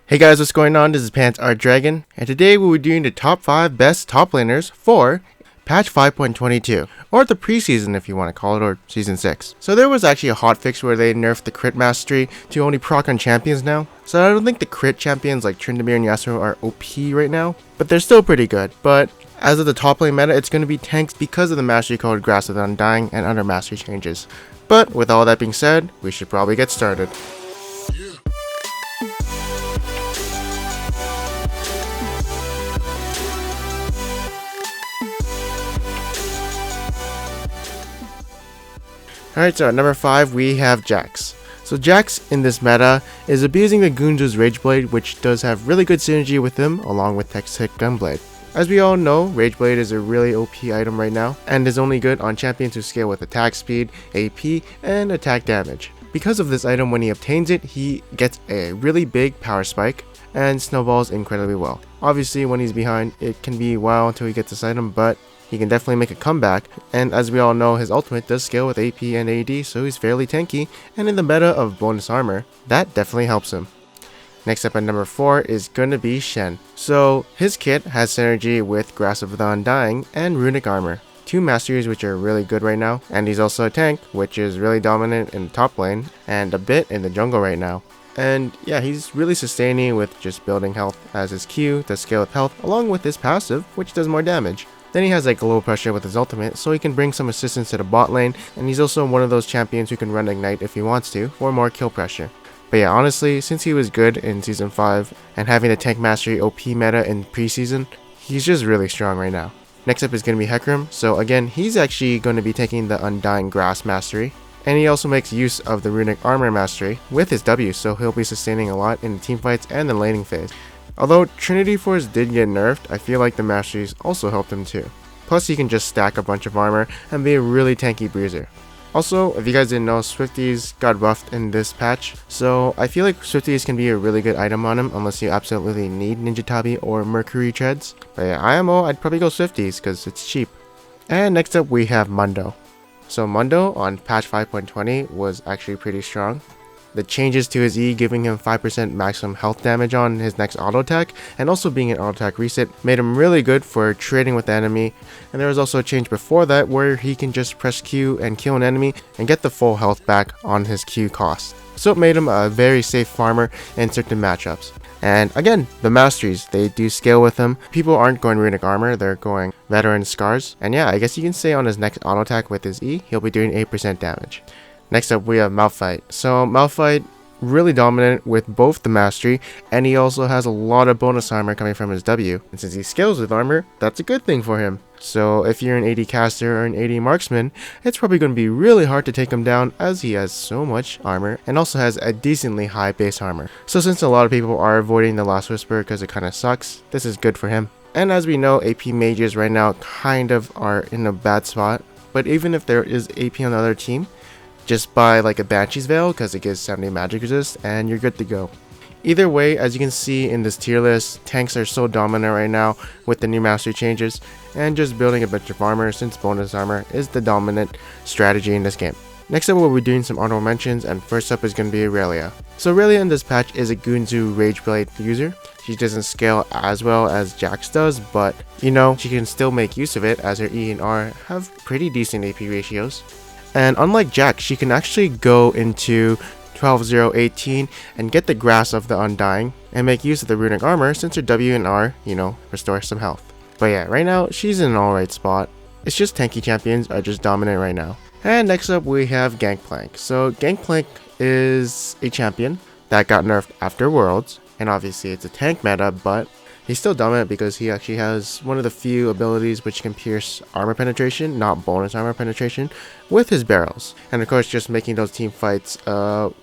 Hey guys, what's going on? This is Pants Art Dragon, and today we'll be doing the top 5 best top laners for patch 5.22, or the preseason if you want to call it, or season 6. So there was actually a hotfix where they nerfed the crit mastery to only proc on champions now. So I don't think the crit champions like Tryndamere and Yasuo are OP right now, but they're still pretty good. But as of the top lane meta, it's going to be tanks because of the mastery code Grasp of the Undying and other mastery changes. But with all that being said, we should probably get started. Alright, so at number 5 we have Jackz. So Jackz in this meta is abusing the Gunzo's Rageblade, which does have really good synergy with him along with Tex-Hit Gunblade. As we all know, Rageblade is a really OP item right now and is only good on champions who scale with attack speed, AP, and attack damage. Because of this item, when he obtains it, he gets a really big power spike and snowballs incredibly well. Obviously when he's behind, it can be a while until he gets this item, but he can definitely make a comeback, and as we all know, his ultimate does scale with AP and AD, so he's fairly tanky, and in the meta of bonus armor, that definitely helps him. Next up at number 4 is gonna be Shen. So his kit has synergy with Grasp of the Undying and Runic Armor, two masteries which are really good right now, and he's also a tank, which is really dominant in the top lane, and a bit in the jungle right now. And yeah, he's really sustaining with just building health, as his Q does scale with health, along with his passive, which does more damage. Then he has like low pressure with his ultimate, so he can bring some assistance to the bot lane, and he's also one of those champions who can run Ignite if he wants to, for more kill pressure. But yeah, honestly, since he was good in Season 5, and having the tank mastery OP meta in preseason, he's just really strong right now. Next up is going to be Hecarim, so again, he's actually going to be taking the Undying Grass mastery, and he also makes use of the Runic Armor mastery with his W, so he'll be sustaining a lot in the teamfights and the laning phase. Although Trinity Force did get nerfed, I feel like the masteries also helped him too. Plus he can just stack a bunch of armor and be a really tanky bruiser. Also, if you guys didn't know, Swifties got buffed in this patch, so I feel like Swifties can be a really good item on him unless you absolutely need Ninja Tabi or Mercury Treads. But yeah, IMO, I'd probably go Swifties because it's cheap. And next up we have Mundo. So Mundo on patch 5.20 was actually pretty strong. The changes to his E giving him 5% maximum health damage on his next auto attack, and also being an auto attack reset made him really good for trading with the enemy. And there was also a change before that where he can just press Q and kill an enemy and get the full health back on his Q cost. So it made him a very safe farmer in certain matchups. And again, the masteries, they do scale with him. People aren't going Runic Armor, they're going Veteran Scars. And yeah, I guess you can say on his next auto attack with his E, he'll be doing 8% damage. Next up we have Malphite. So Malphite, really dominant with both the mastery, and he also has a lot of bonus armor coming from his W. And since he scales with armor, that's a good thing for him. So if you're an AD caster or an AD marksman, it's probably going to be really hard to take him down as he has so much armor and also has a decently high base armor. So since a lot of people are avoiding the Last Whisper because it kind of sucks, this is good for him. And as we know, AP mages right now kind of are in a bad spot, but even if there is AP on the other team, just buy like a Banshee's Veil because it gives 70 magic resist and you're good to go. Either way, as you can see in this tier list, tanks are so dominant right now with the new mastery changes, and just building a bunch of armor since bonus armor is the dominant strategy in this game. Next up we'll be doing some honorable mentions, and first up is going to be Aurelia. So Aurelia in this patch is a Gunzo Rageblade user. She doesn't scale as well as Jackz does, but you know, she can still make use of it as her E and R have pretty decent AP ratios. And unlike Jackz, she can actually go into 12-0-18 and get the Grasp of the Undying and make use of the Runic Armor since her W and R, you know, restore some health. But yeah, right now she's in an alright spot. It's just tanky champions are just dominant right now. And next up we have Gangplank. So Gangplank is a champion that got nerfed after Worlds, and obviously it's a tank meta, but he's still dominant because he actually has one of the few abilities which can pierce armor penetration, not bonus armor penetration, with his barrels. And of course, just making those team fights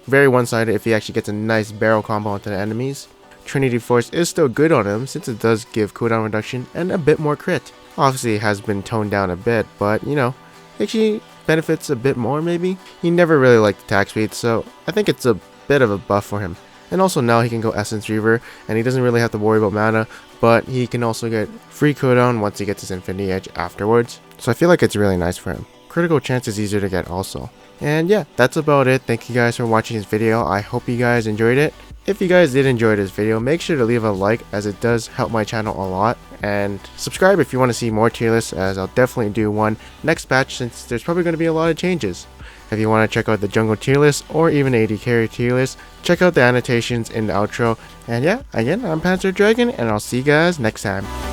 very one-sided if he actually gets a nice barrel combo onto the enemies. Trinity Force is still good on him since it does give cooldown reduction and a bit more crit. Obviously it has been toned down a bit, but you know, actually benefits a bit more maybe. He never really liked attack speed, so I think it's a bit of a buff for him. And also now he can go Essence Reaver, and he doesn't really have to worry about mana, but he can also get free cooldown once he gets his Infinity Edge afterwards. So I feel like it's really nice for him. Critical chance is easier to get also. And yeah, that's about it. Thank you guys for watching this video. I hope you guys enjoyed it. If you guys did enjoy this video, make sure to leave a like as it does help my channel a lot, and subscribe if you want to see more tier lists, as I'll definitely do one next batch since there's probably going to be a lot of changes. If you want to check out the jungle tier list or even AD carry tier list, check out the annotations in the outro. And yeah, again, I'm Panzer Dragon, and I'll see you guys next time.